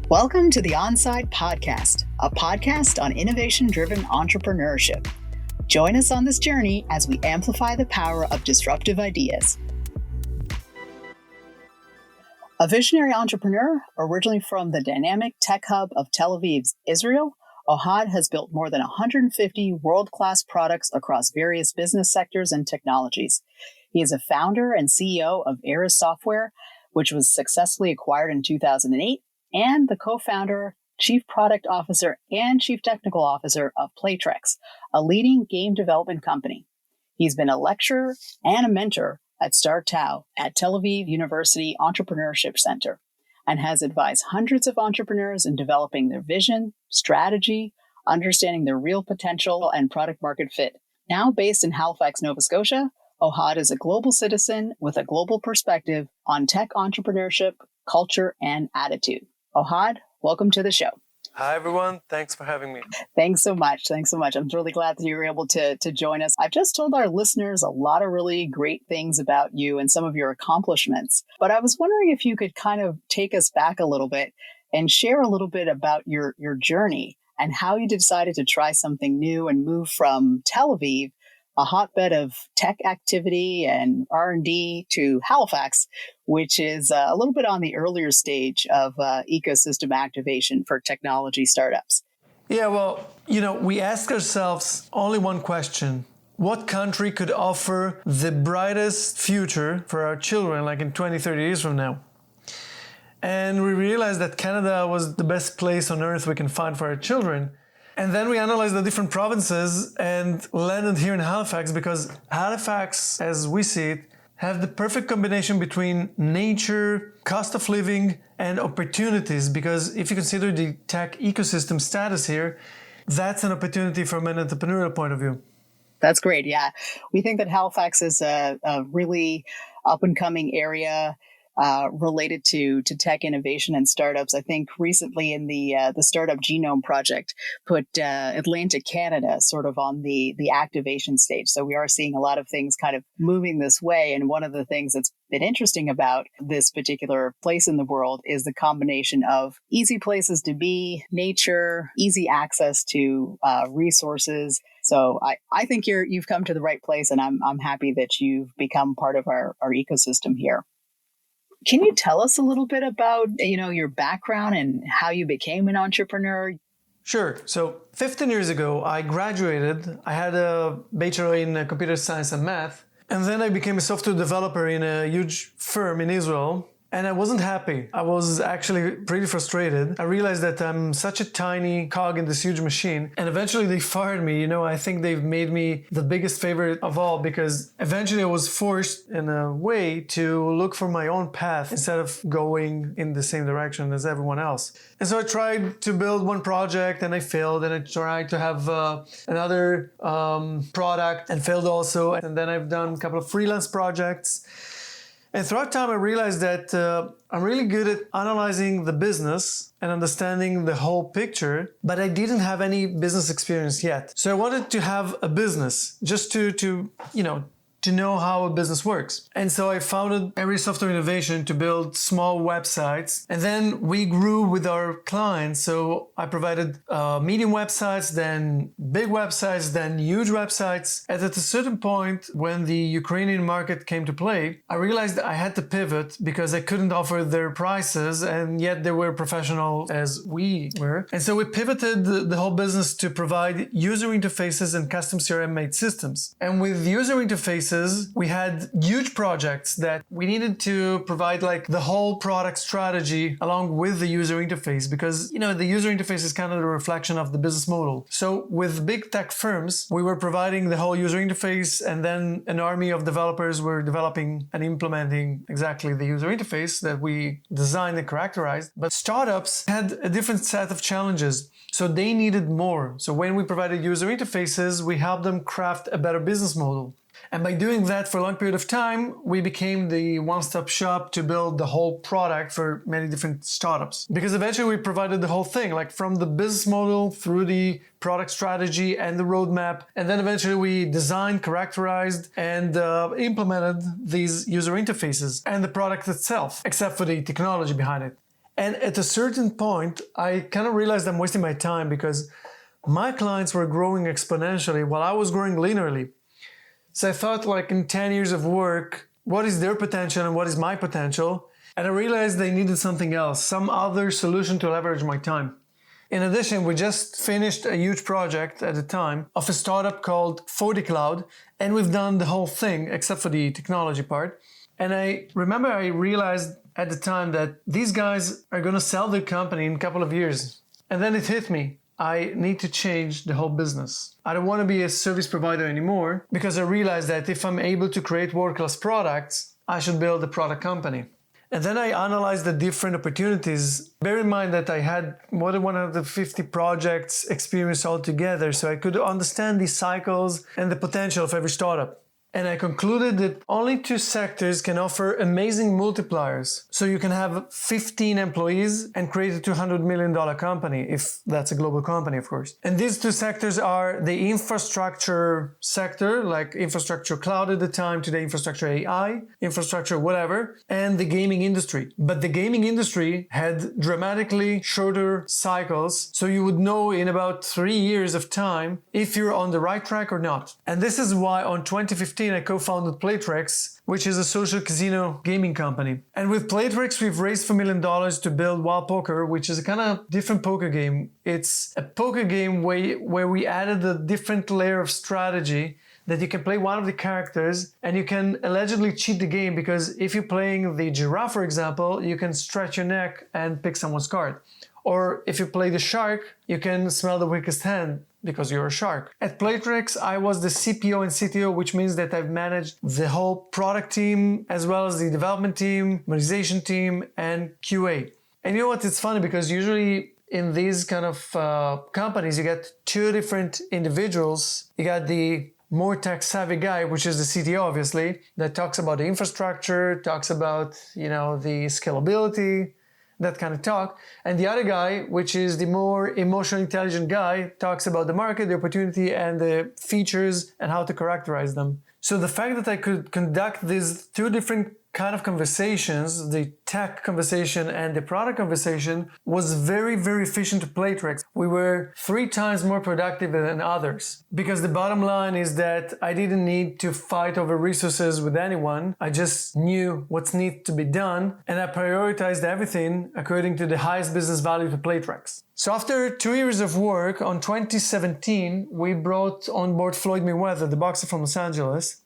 Welcome to the Onside Podcast, a podcast on innovation-driven entrepreneurship. Join us on this journey as we amplify the power of disruptive ideas. A visionary entrepreneur, originally from the dynamic tech hub of Tel Aviv, Israel, Ohad has built more than 150 world-class products across various business sectors and technologies. He is a founder and CEO of Eris Software, which was successfully acquired in 2008, and the co-founder, chief product officer, and chief technical officer of Playtrex, a leading game development company. He's been a lecturer and a mentor at Start Tau at Tel Aviv University Entrepreneurship Center, and has advised hundreds of entrepreneurs in developing their vision, strategy, understanding their real potential, and product market fit. Now based in Halifax, Nova Scotia, Ohad is a global citizen with a global perspective on tech entrepreneurship, culture, and attitude. Ohad, welcome to the show. Hi, everyone. Thanks for having me. Thanks so much. I'm really glad that you were able to join us. I've just told our listeners a lot of really great things about you and some of your accomplishments, but I was wondering if you could kind of take us back a little bit and share a little bit about your journey and how you decided to try something new and move from Tel Aviv, a hotbed of tech activity and R&D, to Halifax, which is a little bit on the earlier stage of ecosystem activation for technology startups. Yeah, well, we ask ourselves only one question. What country could offer the brightest future for our children, like in 20, 30 years from now? And we realized that Canada was the best place on earth we can find for our children. And then we analyzed the different provinces and landed here in Halifax because Halifax, as we see it, have the perfect combination between nature, cost of living, and opportunities. Because if you consider the tech ecosystem status here, that's an opportunity from an entrepreneurial point of view. That's great. Yeah. We think that Halifax is a really up-and-coming area related to tech innovation and startups. I think recently in the Startup Genome Project put Atlantic Canada sort of on the activation stage. So we are seeing a lot of things kind of moving this way. And one of the things that's been interesting about this particular place in the world is the combination of easy places to be, nature, easy access to resources. So I think you've come to the right place, and I'm happy that you've become part of our ecosystem here. Can you tell us a little bit about, your background and how you became an entrepreneur? Sure. So 15 years ago, I graduated. I had a bachelor in computer science and math. And then I became a software developer in a huge firm in Israel. And I wasn't happy. I was actually pretty frustrated. I realized that I'm such a tiny cog in this huge machine. And eventually they fired me. I think they've made me the biggest favorite of all because eventually I was forced in a way to look for my own path instead of going in the same direction as everyone else. And so I tried to build one project and I failed. And I tried to have another product and failed also. And then I've done a couple of freelance projects. And throughout time, I realized that I'm really good at analyzing the business and understanding the whole picture, but I didn't have any business experience yet. So I wanted to have a business just to know how a business works. And so I founded Eris Software Innovation to build small websites. And then we grew with our clients. So I provided medium websites, then big websites, then huge websites. And at a certain point, when the Ukrainian market came to play, I realized I had to pivot because I couldn't offer their prices, and yet they were professional as we were. And so we pivoted the whole business to provide user interfaces and custom CRM-made systems. And with user interfaces, we had huge projects that we needed to provide like the whole product strategy along with the user interface because, the user interface is kind of the reflection of the business model. So with big tech firms, we were providing the whole user interface, and then an army of developers were developing and implementing exactly the user interface that we designed and characterized. But startups had a different set of challenges. So they needed more. So when we provided user interfaces, we helped them craft a better business model. And by doing that for a long period of time, we became the one-stop shop to build the whole product for many different startups. Because eventually we provided the whole thing, like from the business model through the product strategy and the roadmap. And then eventually we designed, characterized, and implemented these user interfaces and the product itself, except for the technology behind it. And at a certain point, I kind of realized I'm wasting my time because my clients were growing exponentially while I was growing linearly. So I thought, like, in 10 years of work, what is their potential and what is my potential? And I realized they needed something else, some other solution to leverage my time. In addition, we just finished a huge project at the time of a startup called FortiCloud, and we've done the whole thing except for the technology part. And I remember I realized at the time that these guys are going to sell their company in a couple of years. And then it hit me. I need to change the whole business. I don't want to be a service provider anymore because I realized that if I'm able to create world-class products, I should build a product company. And then I analyzed the different opportunities. Bear in mind that I had more than 150 projects experience altogether, so I could understand the cycles and the potential of every startup. And I concluded that only two sectors can offer amazing multipliers. So you can have 15 employees and create a $200 million company, if that's a global company, of course. And these two sectors are the infrastructure sector, like infrastructure cloud at the time, today infrastructure AI, infrastructure whatever, and the gaming industry. But the gaming industry had dramatically shorter cycles, so you would know in about 3 years of time if you're on the right track or not. And this is why on 2015, I co-founded Playtrix, which is a social casino gaming company. And with Playtrix, we've raised $4 million to build Wild Poker, which is a kind of different poker game. It's a poker game where we added a different layer of strategy that you can play one of the characters and you can allegedly cheat the game because if you're playing the giraffe, for example, you can stretch your neck and pick someone's card. Or if you play the shark, you can smell the weakest hand because you're a shark. At Playtrix, I was the CPO and CTO, which means that I've managed the whole product team as well as the development team, monetization team, and QA. And you know what? It's funny because usually in these kind of companies, you get two different individuals. You got the more tech-savvy guy, which is the CTO, obviously, that talks about the infrastructure, talks about, the scalability, that kind of talk. And the other guy, which is the more emotionally intelligent guy, talks about the market, the opportunity, and the features and how to characterize them. So the fact that I could conduct these two different kind of conversations, the tech conversation and the product conversation, was very, very efficient to Playtrix. We were 3 times more productive than others. Because the bottom line is that I didn't need to fight over resources with anyone. I just knew what's needed to be done, and I prioritized everything according to the highest business value to Playtrix. So after 2 years of work, on 2017, we brought on board Floyd Mayweather, the boxer from Los Angeles,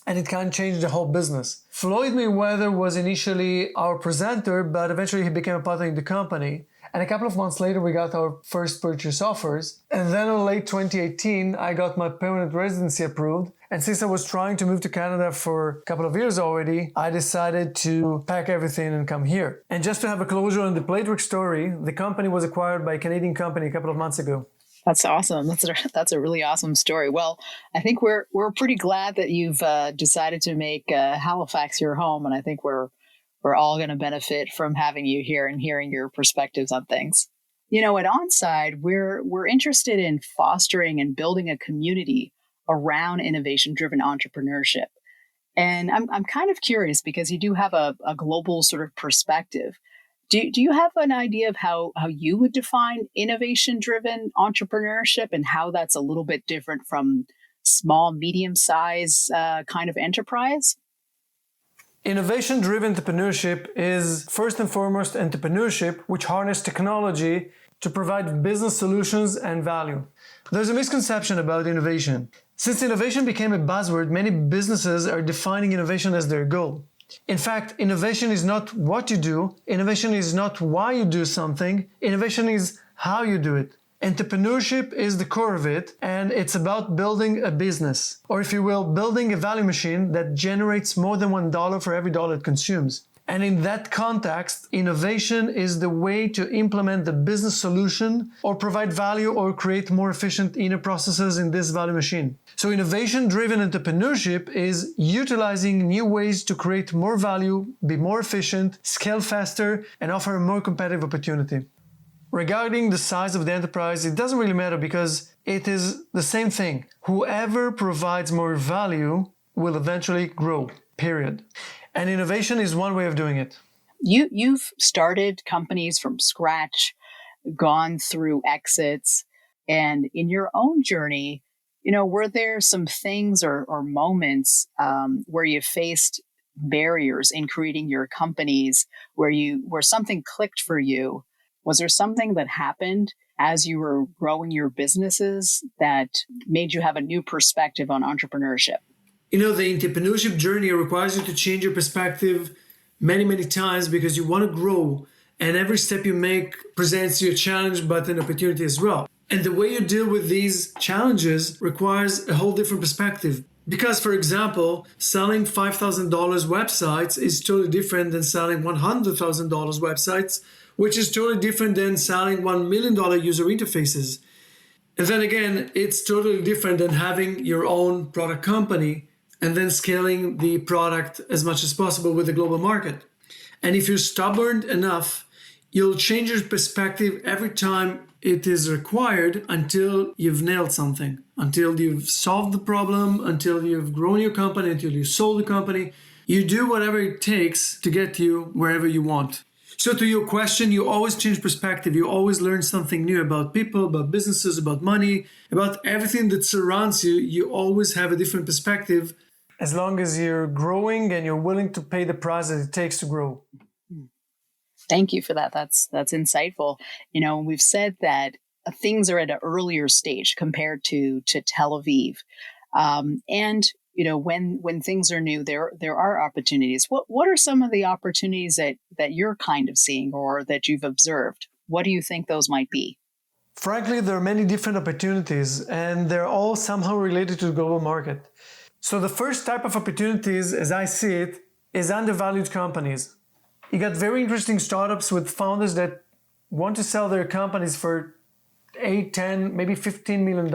and it kind of changed the whole business. Floyd Mayweather was initially our presenter, but eventually he became a partner in the company. And a couple of months later, we got our first purchase offers. And then in late 2018, I got my permanent residency approved. And since I was trying to move to Canada for a couple of years already, I decided to pack everything and come here. And just to have a closure on the Playtrix story, the company was acquired by a Canadian company a couple of months ago. That's awesome. That's a really awesome story. Well, I think we're pretty glad that you've decided to make Halifax your home, and I think we're all going to benefit from having you here and hearing your perspectives on things. At Onside, we're interested in fostering and building a community around innovation-driven entrepreneurship, and I'm kind of curious because you do have a global sort of perspective. Do you have an idea of how you would define innovation-driven entrepreneurship and how that's a little bit different from small, medium-size kind of enterprise? Innovation-driven entrepreneurship is first and foremost entrepreneurship which harnesses technology to provide business solutions and value. There's a misconception about innovation. Since innovation became a buzzword, many businesses are defining innovation as their goal. In fact, innovation is not what you do, innovation is not why you do something, innovation is how you do it. Entrepreneurship is the core of it, and it's about building a business, or if you will, building a value machine that generates more than $1 for every dollar it consumes. And in that context, innovation is the way to implement the business solution or provide value or create more efficient inner processes in this value machine. So innovation-driven entrepreneurship is utilizing new ways to create more value, be more efficient, scale faster, and offer a more competitive opportunity. Regarding the size of the enterprise, it doesn't really matter because it is the same thing. Whoever provides more value will eventually grow, period. And innovation is one way of doing it. You've started companies from scratch, gone through exits, and in your own journey, were there some things or moments where you faced barriers in creating your companies, where something clicked for you? Was there something that happened as you were growing your businesses that made you have a new perspective on entrepreneurship? The entrepreneurship journey requires you to change your perspective many, many times because you want to grow. And every step you make presents you a challenge, but an opportunity as well. And the way you deal with these challenges requires a whole different perspective. Because, for example, selling $5,000 websites is totally different than selling $100,000 websites, which is totally different than selling $1 million user interfaces. And then again, it's totally different than having your own product company and then scaling the product as much as possible with the global market. And if you're stubborn enough, you'll change your perspective every time it is required until you've nailed something, until you've solved the problem, until you've grown your company, until you've sold the company. You do whatever it takes to get you wherever you want. So to your question, you always change perspective. You always learn something new about people, about businesses, about money, about everything that surrounds you. You always have a different perspective. As long as you're growing and you're willing to pay the price that it takes to grow. Thank you for that. That's insightful. We've said that things are at an earlier stage compared to Tel Aviv. And when things are new, there are opportunities. What are some of the opportunities that you're kind of seeing or that you've observed? What do you think those might be? Frankly, there are many different opportunities, and they're all somehow related to the global market. So the first type of opportunities, as I see it, is undervalued companies. You got very interesting startups with founders that want to sell their companies for 8, 10, maybe $15 million.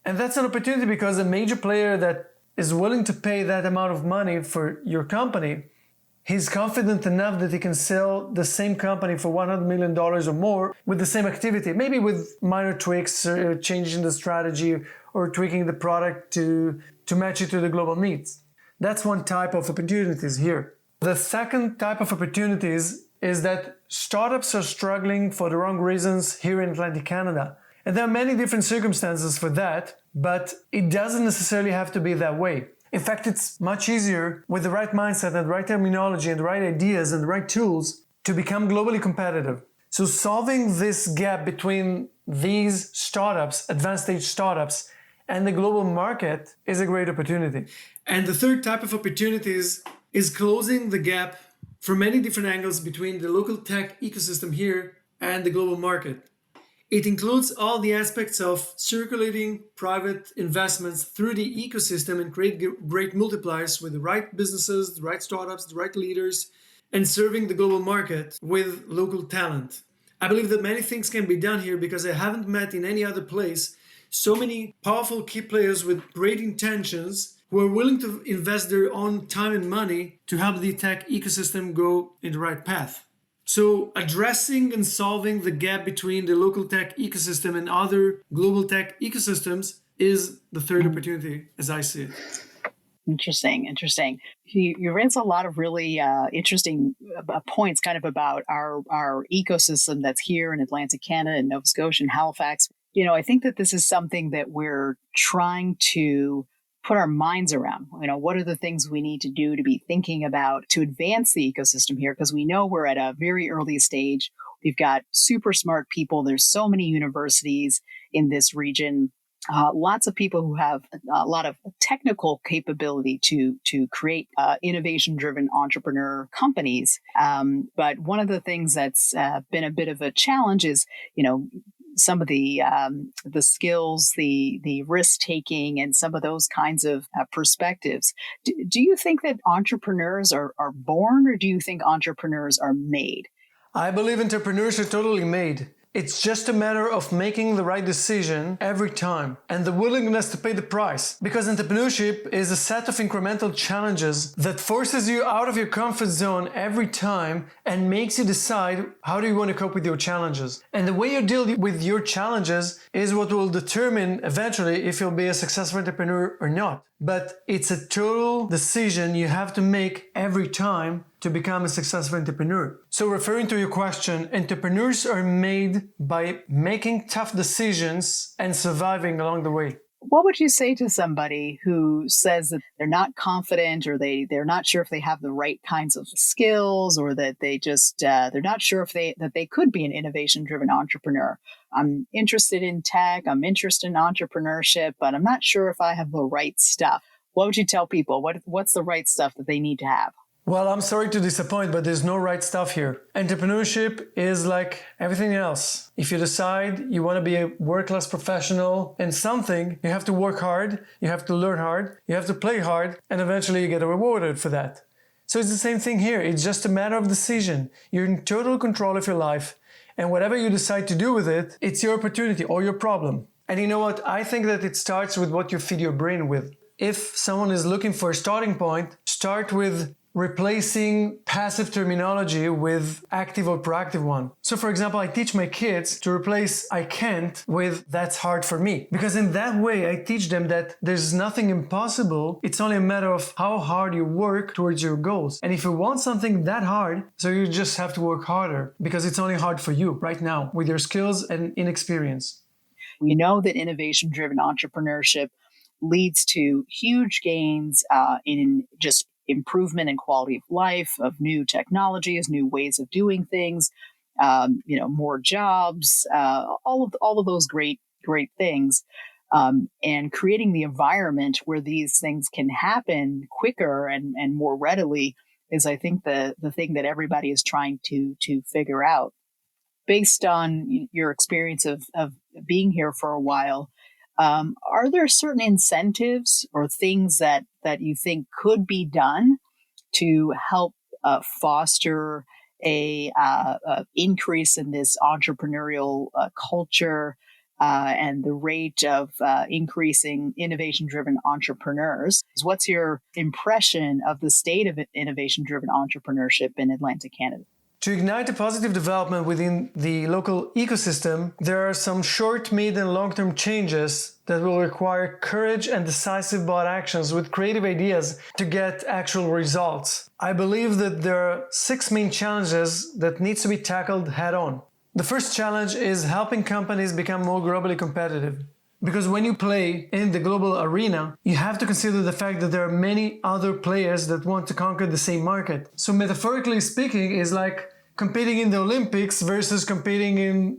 And that's an opportunity because a major player that is willing to pay that amount of money for your company, he's confident enough that he can sell the same company for $100 million or more with the same activity, maybe with minor tweaks, changing the strategy or tweaking the product to match it to the global needs. That's one type of opportunities here. The second type of opportunities is that startups are struggling for the wrong reasons here in Atlantic Canada. And there are many different circumstances for that, but it doesn't necessarily have to be that way. In fact, it's much easier with the right mindset and the right terminology and the right ideas and the right tools to become globally competitive. So solving this gap between these startups, advanced stage startups, and the global market is a great opportunity. And the third type of opportunities is closing the gap from many different angles between the local tech ecosystem here and the global market. It includes all the aspects of circulating private investments through the ecosystem and create great multipliers with the right businesses, the right startups, the right leaders, and serving the global market with local talent. I believe that many things can be done here because I haven't met in any other place so many powerful key players with great intentions who are willing to invest their own time and money to help the tech ecosystem go in the right path. So addressing and solving the gap between the local tech ecosystem and other global tech ecosystems is the third opportunity as I see it. Interesting. You raised a lot of really interesting points kind of about our ecosystem that's here in Atlantic Canada and Nova Scotia and Halifax. I think that this is something that we're trying to put our minds around. What are the things we need to do to be thinking about to advance the ecosystem here? Because we know we're at a very early stage. We've got super smart people. There's so many universities in this region. Lots of people who have a lot of technical capability to create innovation-driven entrepreneur companies. But one of the things that's been a bit of a challenge is, some of the skills, the risk taking, and some of those kinds of perspectives. Do you think that entrepreneurs are born, or do you think entrepreneurs are made? I believe entrepreneurs are totally made. It's just a matter of making the right decision every time and the willingness to pay the price. Because entrepreneurship is a set of incremental challenges that forces you out of your comfort zone every time and makes you decide how do you want to cope with your challenges. And the way you deal with your challenges is what will determine eventually if you'll be a successful entrepreneur or not. But it's a total decision you have to make every time to become a successful entrepreneur. So referring to your question, entrepreneurs are made by making tough decisions and surviving along the way. What would you say to somebody who says that they're not confident, or they're not sure if they have the right kinds of skills, or that they just they're not sure if they could be an innovation-driven entrepreneur? I'm interested in tech, I'm interested in entrepreneurship, but I'm not sure if I have the right stuff. What would you tell people? What's the right stuff that they need to have? Well, I'm sorry to disappoint, but there's no right stuff here. Entrepreneurship is like everything else. If you decide you want to be a world-class professional in something, you have to work hard, you have to learn hard, you have to play hard, and eventually you get rewarded for that. So it's the same thing here. It's just a matter of decision. You're in total control of your life, and whatever you decide to do with it, it's your opportunity or your problem. And you know what? I think that it starts with what you feed your brain with. If someone is looking for a starting point, start with replacing passive terminology with active or proactive one. So for example, I teach my kids to replace I can't with that's hard for me. Because in that way, I teach them that there's nothing impossible. It's only a matter of how hard you work towards your goals. And if you want something that hard, so you just have to work harder, because it's only hard for you right now with your skills and inexperience. We know that innovation-driven entrepreneurship leads to huge gains in just improvement in quality of life, of new technologies, new ways of doing things, more jobs, all of those great things, and creating the environment where these things can happen quicker and more readily is, I think, the thing that everybody is trying to figure out. Based on your experience of being here for a while, are there certain incentives or things that you think could be done to help foster a increase in this entrepreneurial culture and the rate of increasing innovation-driven entrepreneurs? What's your impression of the state of innovation-driven entrepreneurship in Atlantic Canada? To ignite a positive development within the local ecosystem, there are some short, mid, and long-term changes that will require courage and decisive bought actions with creative ideas to get actual results. I believe that there are 6 main challenges that needs to be tackled head-on. The first challenge is helping companies become more globally competitive. Because when you play in the global arena, you have to consider the fact that there are many other players that want to conquer the same market. So metaphorically speaking, is like competing in the Olympics versus competing in,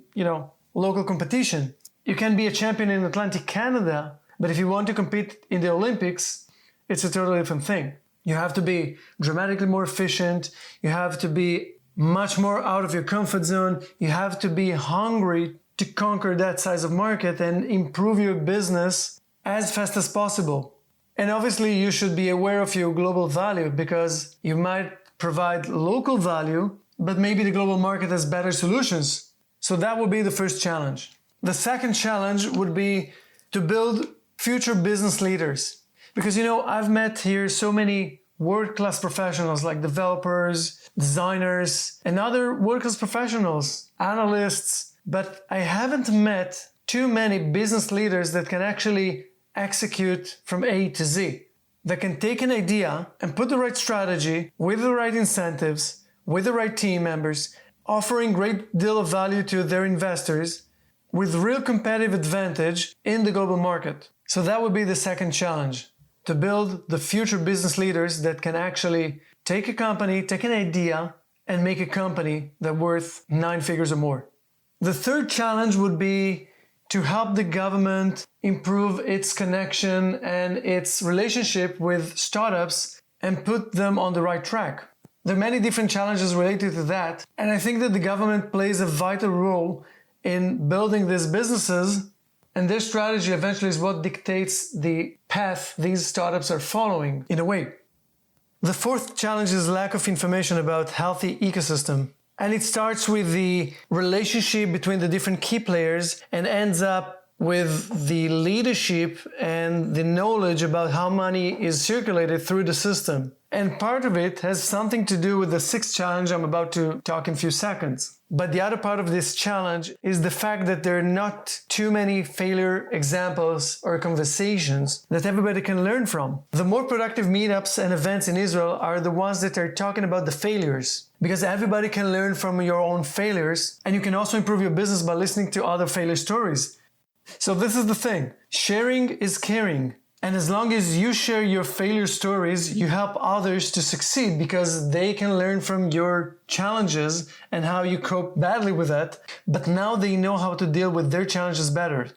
local competition. You can be a champion in Atlantic Canada, but if you want to compete in the Olympics, it's a totally different thing. You have to be dramatically more efficient. You have to be much more out of your comfort zone. You have to be hungry to conquer that size of market and improve your business as fast as possible. And obviously you should be aware of your global value, because you might provide local value, but maybe the global market has better solutions. So that would be the first challenge. The second challenge would be to build future business leaders. Because I've met here so many world-class professionals like developers, designers, and other world-class professionals, analysts, but I haven't met too many business leaders that can actually execute from A to Z. That can take an idea and put the right strategy with the right incentives, with the right team members, offering great deal of value to their investors with real competitive advantage in the global market. So that would be the second challenge, to build the future business leaders that can actually take a company, take an idea, and make a company that's worth 9 figures or more. The third challenge would be to help the government improve its connection and its relationship with startups and put them on the right track. There are many different challenges related to that, and I think that the government plays a vital role in building these businesses, and their strategy eventually is what dictates the path these startups are following, in a way. The fourth challenge is lack of information about healthy ecosystem. And it starts with the relationship between the different key players and ends up with the leadership and the knowledge about how money is circulated through the system. And part of it has something to do with the sixth challenge I'm about to talk in a few seconds. But the other part of this challenge is the fact that there are not too many failure examples or conversations that everybody can learn from. The more productive meetups and events in Israel are the ones that are talking about the failures, because everybody can learn from your own failures, and you can also improve your business by listening to other failure stories. So this is the thing. Sharing is caring. And as long as you share your failure stories, you help others to succeed because they can learn from your challenges and how you cope badly with that. But now they know how to deal with their challenges better.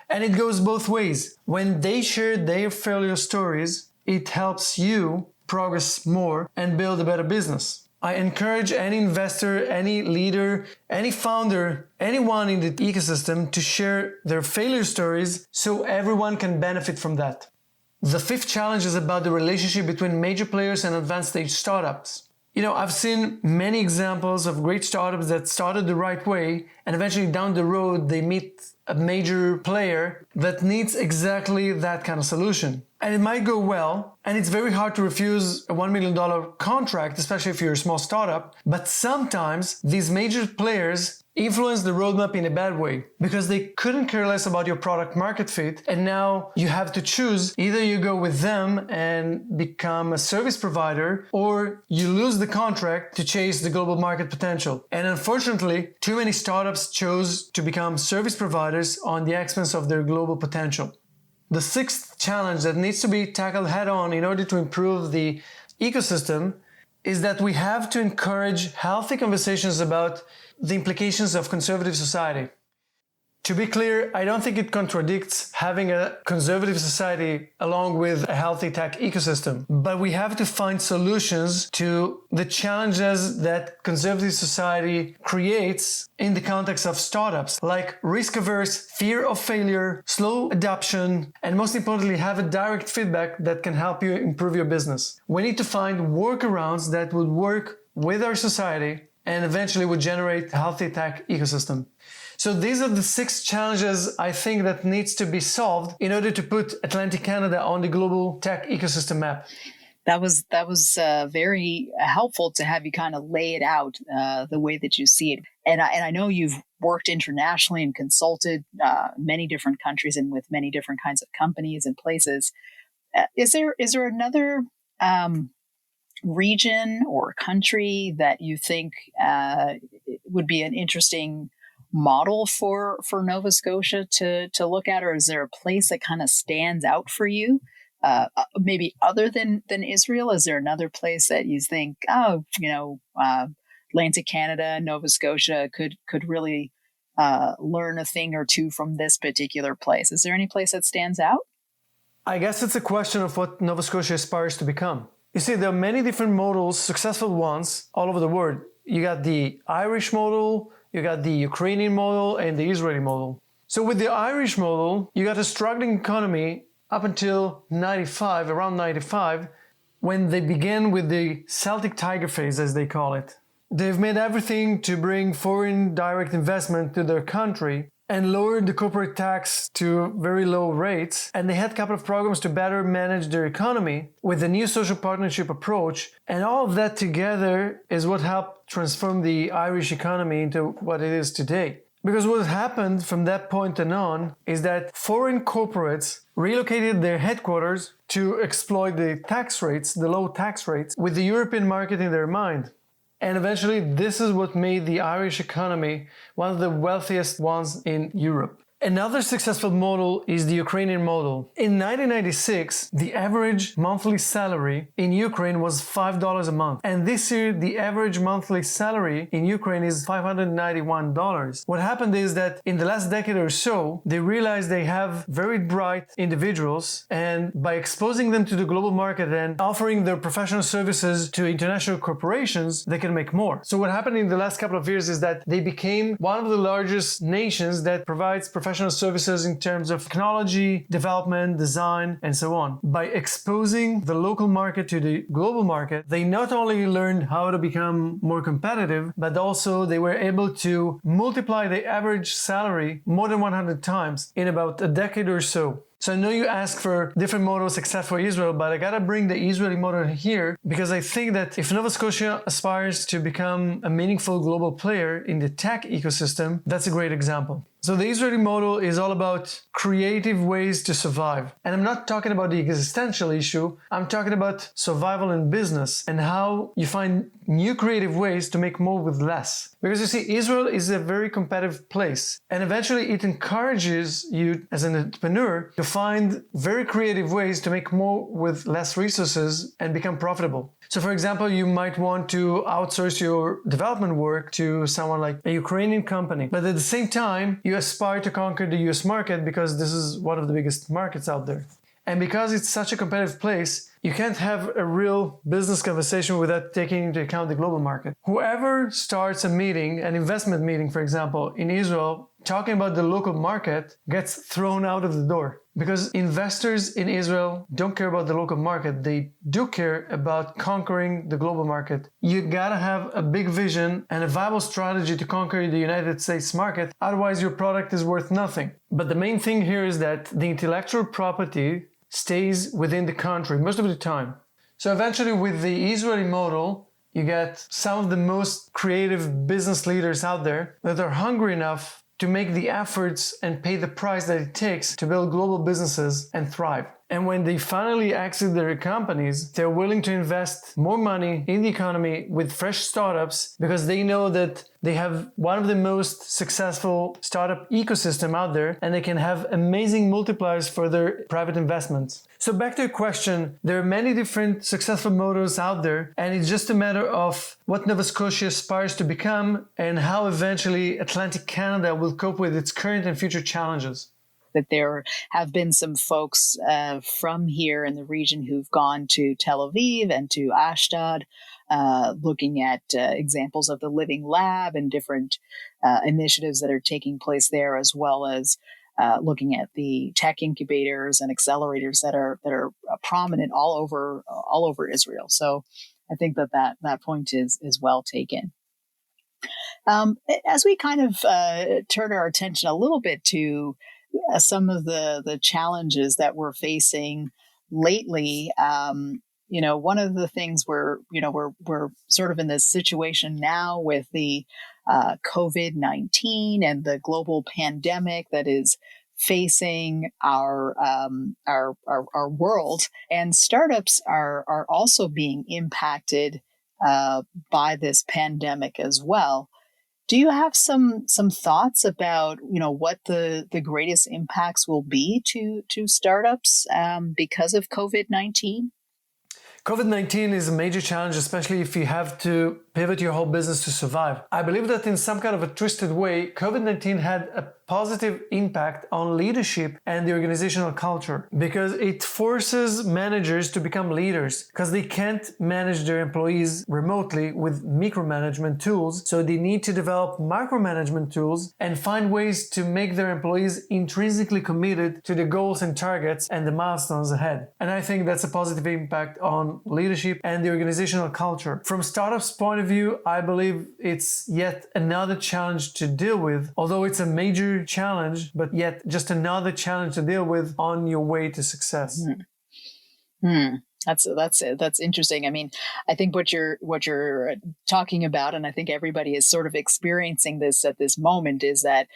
And it goes both ways. When they share their failure stories, it helps you progress more and build a better business. I encourage any investor, any leader, any founder, anyone in the ecosystem to share their failure stories so everyone can benefit from that. The fifth challenge is about the relationship between major players and advanced stage startups. I've seen many examples of great startups that started the right way and eventually down the road they meet a major player that needs exactly that kind of solution. And it might go well, and it's very hard to refuse a $1 million contract, especially if you're a small startup. But sometimes these major players influence the roadmap in a bad way because they couldn't care less about your product market fit. And now you have to choose. Either you go with them and become a service provider, or you lose the contract to chase the global market potential. And unfortunately, too many startups chose to become service providers on the expense of their global potential. The sixth challenge that needs to be tackled head on in order to improve the ecosystem is that we have to encourage healthy conversations about the implications of conservative society. To be clear, I don't think it contradicts having a conservative society along with a healthy tech ecosystem, but we have to find solutions to the challenges that conservative society creates in the context of startups, like risk-averse, fear of failure, slow adoption, and most importantly, have a direct feedback that can help you improve your business. We need to find workarounds that would work with our society and eventually would generate a healthy tech ecosystem. So these are the 6 challenges I think that needs to be solved in order to put Atlantic Canada on the global tech ecosystem map. That was very helpful to have you kind of lay it out the way that you see it. And I know you've worked internationally and consulted many different countries and with many different kinds of companies and places. Is there another region or country that you think would be an interesting model for Nova Scotia to look at, or is there a place that kind of stands out for you, maybe other than Israel? Is there another place that you think, Atlantic Canada, Nova Scotia could really learn a thing or two from this particular place? Is there any place that stands out? I guess it's a question of what Nova Scotia aspires to become. You see, there are many different models, successful ones, all over the world. You got the Irish model, you got the Ukrainian model, and the Israeli model. So with the Irish model, you got a struggling economy up until around 95, when they began with the Celtic Tiger phase, as they call it. They've made everything to bring foreign direct investment to their country and lowered the corporate tax to very low rates. And they had a couple of programs to better manage their economy with the new social partnership approach. And all of that together is what helped transform the Irish economy into what it is today. Because what happened from that point on is that foreign corporates relocated their headquarters to exploit the low tax rates, with the European market in their mind. And eventually, this is what made the Irish economy one of the wealthiest ones in Europe. Another successful model is the Ukrainian model. In 1996, the average monthly salary in Ukraine was $5 a month. And this year, the average monthly salary in Ukraine is $591. What happened is that in the last decade or so, they realized they have very bright individuals, and by exposing them to the global market and offering their professional services to international corporations, they can make more. So what happened in the last couple of years is that they became one of the largest nations that provides professional professional services in terms of technology, development, design, and so on. By exposing the local market to the global market, they not only learned how to become more competitive, but also they were able to multiply the average salary more than 100 times in about a decade or so. So I know you ask for different models except for Israel, but I gotta bring the Israeli model here because I think that if Nova Scotia aspires to become a meaningful global player in the tech ecosystem, that's a great example. So the Israeli model is all about creative ways to survive. And I'm not talking about the existential issue, I'm talking about survival in business and how you find new creative ways to make more with less. Because you see, Israel is a very competitive place, and eventually it encourages you as an entrepreneur to find very creative ways to make more with less resources and become profitable. So for example, you might want to outsource your development work to someone like a Ukrainian company, but at the same time, you aspire to conquer the US market because this is one of the biggest markets out there. And because it's such a competitive place, you can't have a real business conversation without taking into account the global market. Whoever starts a meeting, an investment meeting, for example, in Israel, talking about the local market gets thrown out of the door. Because investors in Israel don't care about the local market, they do care about conquering the global market. You gotta have a big vision and a viable strategy to conquer the United States market, otherwise your product is worth nothing. But the main thing here is that the intellectual property stays within the country most of the time. So eventually with the Israeli model, you get some of the most creative business leaders out there that are hungry enough to make the efforts and pay the price that it takes to build global businesses and thrive. And when they finally exit their companies, they're willing to invest more money in the economy with fresh startups because they know that they have one of the most successful startup ecosystem out there and they can have amazing multipliers for their private investments. So back to your question, there are many different successful models out there and it's just a matter of what Nova Scotia aspires to become and how eventually Atlantic Canada will cope with its current and future challenges. That there have been some folks from here in the region who've gone to Tel Aviv and to Ashdod, looking at examples of the Living Lab and different initiatives that are taking place there, as well as looking at the tech incubators and accelerators that are prominent all over Israel. So I think that point is well taken. As we kind of turn our attention a little bit to some of the challenges that we're facing lately, one of the things we're sort of in this situation now with the COVID-19 and the global pandemic that is facing our world, and startups are also being impacted by this pandemic as well. Do you have some thoughts about what the greatest impacts will be to startups because of COVID-19? COVID-19 is a major challenge, especially if you have to pivot your whole business to survive. I believe that in some kind of a twisted way, COVID-19 had a positive impact on leadership and the organizational culture because it forces managers to become leaders because they can't manage their employees remotely with micromanagement tools. So they need to develop micromanagement tools and find ways to make their employees intrinsically committed to the goals and targets and the milestones ahead. And I think that's a positive impact on leadership and the organizational culture. From startups' point of view, I believe it's yet another challenge to deal with, although it's a major challenge, but yet just another challenge to deal with on your way to success. That's interesting. I mean, I think what you're talking about, and I think everybody is sort of experiencing this at this moment, is that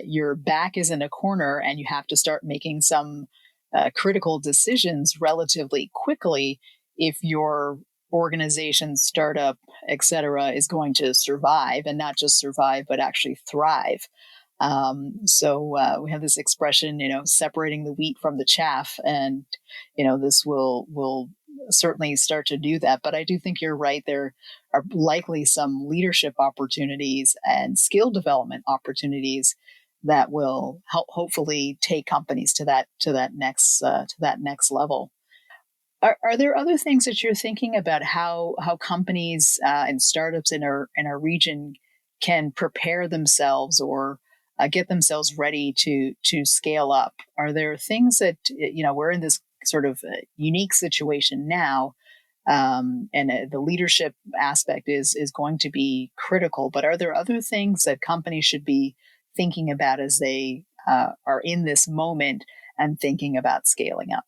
your back is in a corner and you have to start making some critical decisions relatively quickly if your organization, startup, etc., is going to survive, and not just survive, but actually thrive. So we have this expression, separating the wheat from the chaff, and this will certainly start to do that. But I do think you're right. There are likely some leadership opportunities and skill development opportunities that will help hopefully take companies to that next level. Are there other things that you're thinking about how companies and startups in our region can prepare themselves or get themselves ready to scale up? Are there things that, we're in this sort of unique situation now, and the leadership aspect is going to be critical, but are there other things that companies should be thinking about as they are in this moment and thinking about scaling up?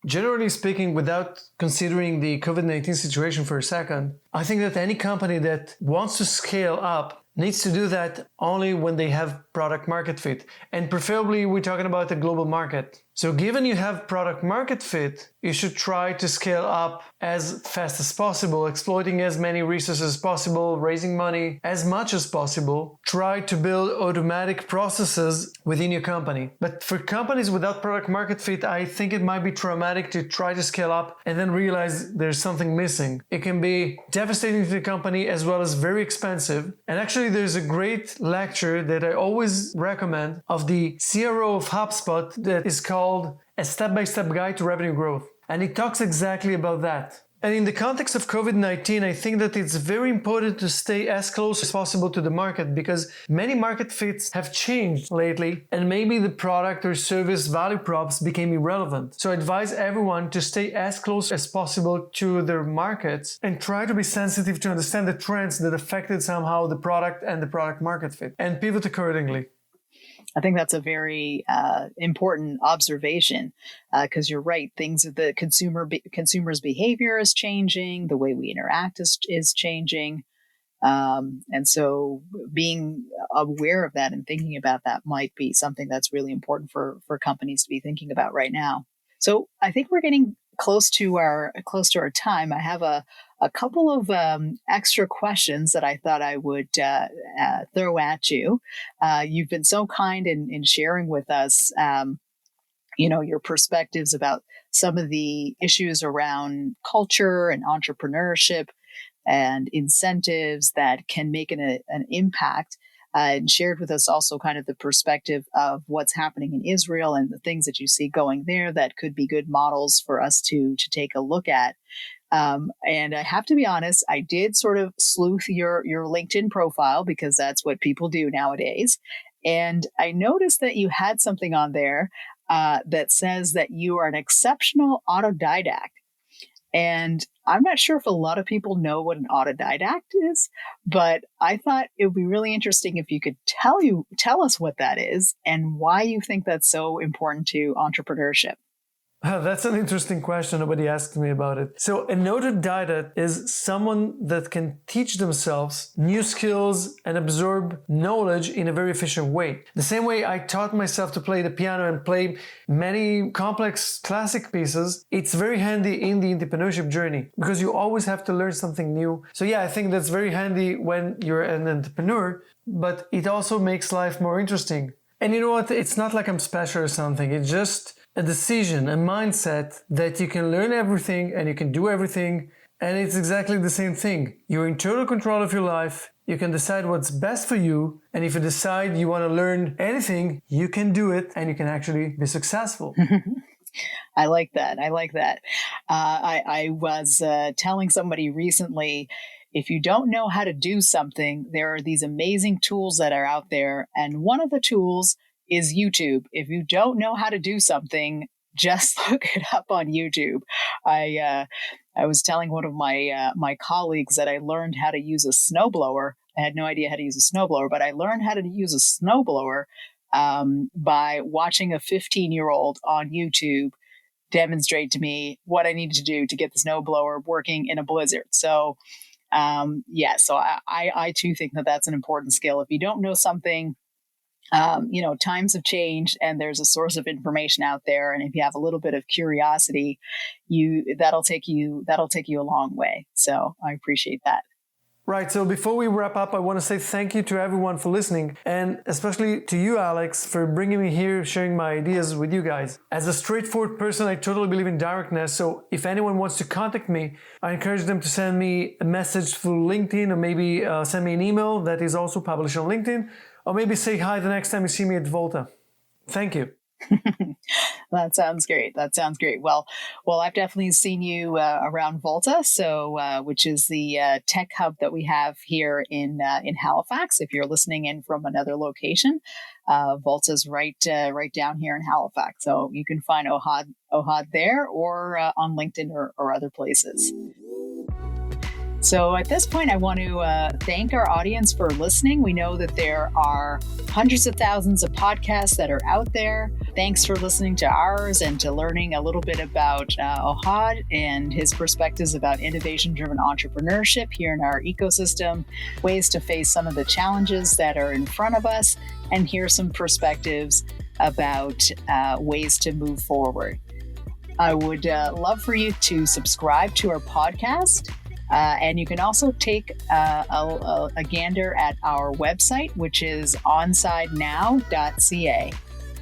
Generally speaking, without considering the COVID-19 situation for a second, I think that any company that wants to scale up needs to do that only when they have product market fit. And preferably, we're talking about the global market. So given you have product market fit, you should try to scale up as fast as possible, exploiting as many resources as possible, raising money as much as possible. Try to build automatic processes within your company. But for companies without product market fit, I think it might be traumatic to try to scale up and then realize there's something missing. It can be devastating to the company as well as very expensive. And actually, there's a great lecture that I always recommend of the CRO of HubSpot that is called A Step-by-Step Guide to Revenue Growth. And it talks exactly about that. And in the context of COVID-19, I think that it's very important to stay as close as possible to the market because many market fits have changed lately and maybe the product or service value props became irrelevant. So I advise everyone to stay as close as possible to their markets and try to be sensitive to understand the trends that affected somehow the product and the product market fit and pivot accordingly. I think that's a very important observation because you're right. The consumer's behavior is changing. The way we interact is changing. And so being aware of that and thinking about that might be something that's really important for companies to be thinking about right now. So I think we're getting close to our time. I have a couple of extra questions that I thought I would throw at you. You've been so kind in sharing with us, your perspectives about some of the issues around culture and entrepreneurship and incentives that can make an impact. And shared with us also kind of the perspective of what's happening in Israel and the things that you see going there that could be good models for us to take a look at. And I have to be honest, I did sort of sleuth your LinkedIn profile because that's what people do nowadays. And I noticed that you had something on there that says that you are an exceptional autodidact. And I'm not sure if a lot of people know what an autodidact is, but I thought it would be really interesting if you could tell us what that is and why you think that's so important to entrepreneurship. That's an interesting question. Nobody asked me about it. So an autodidact is someone that can teach themselves new skills and absorb knowledge in a very efficient way. The same way I taught myself to play the piano and play many complex classic pieces, it's very handy in the entrepreneurship journey because you always have to learn something new. So yeah, I think that's very handy when you're an entrepreneur, but it also makes life more interesting. And you know what? It's not like I'm special or something. It's just a decision, a mindset that you can learn everything and you can do everything. And it's exactly the same thing. You're in total control of your life. You can decide what's best for you. And if you decide you want to learn anything, you can do it and you can actually be successful. I like that. I was telling somebody recently, if you don't know how to do something, there are these amazing tools that are out there. And one of the tools is YouTube. If you don't know how to do something, just look it up on YouTube. I was telling one of my colleagues that I learned how to use a snowblower. I had no idea how to use a snowblower, but I learned how to use a snowblower by watching a 15-year-old on YouTube demonstrate to me what I needed to do to get the snowblower working in a blizzard. So I too think that that's an important skill. If you don't know something, times have changed and there's a source of information out there. And if you have a little bit of curiosity, that'll take you a long way. So I appreciate that. Right. So before we wrap up, I want to say thank you to everyone for listening and especially to you, Alex, for bringing me here, sharing my ideas with you guys. As a straightforward person, I totally believe in directness. So if anyone wants to contact me, I encourage them to send me a message through LinkedIn or maybe send me an email that is also published on LinkedIn or maybe say hi the next time you see me at Volta. Thank you. That sounds great. That sounds great. Well, I've definitely seen you around Volta, which is the tech hub that we have here in Halifax. If you're listening in from another location, Volta's right down here in Halifax. So you can find Ohad there or on LinkedIn or other places. So at this point, I want to thank our audience for listening. We know that there are hundreds of thousands of podcasts that are out there. Thanks for listening to ours and to learning a little bit about Ohad and his perspectives about innovation-driven entrepreneurship here in our ecosystem, ways to face some of the challenges that are in front of us, and hear some perspectives about ways to move forward. I would love for you to subscribe to our podcast. And you can also take a gander at our website, which is onsidenow.ca.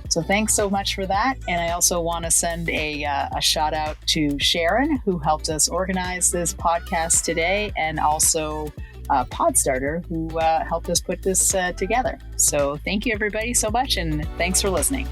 So thanks so much for that. And I also want to send a shout out to Sharon, who helped us organize this podcast today, and also Podstarter, who helped us put this together. So thank you, everybody, so much. And thanks for listening.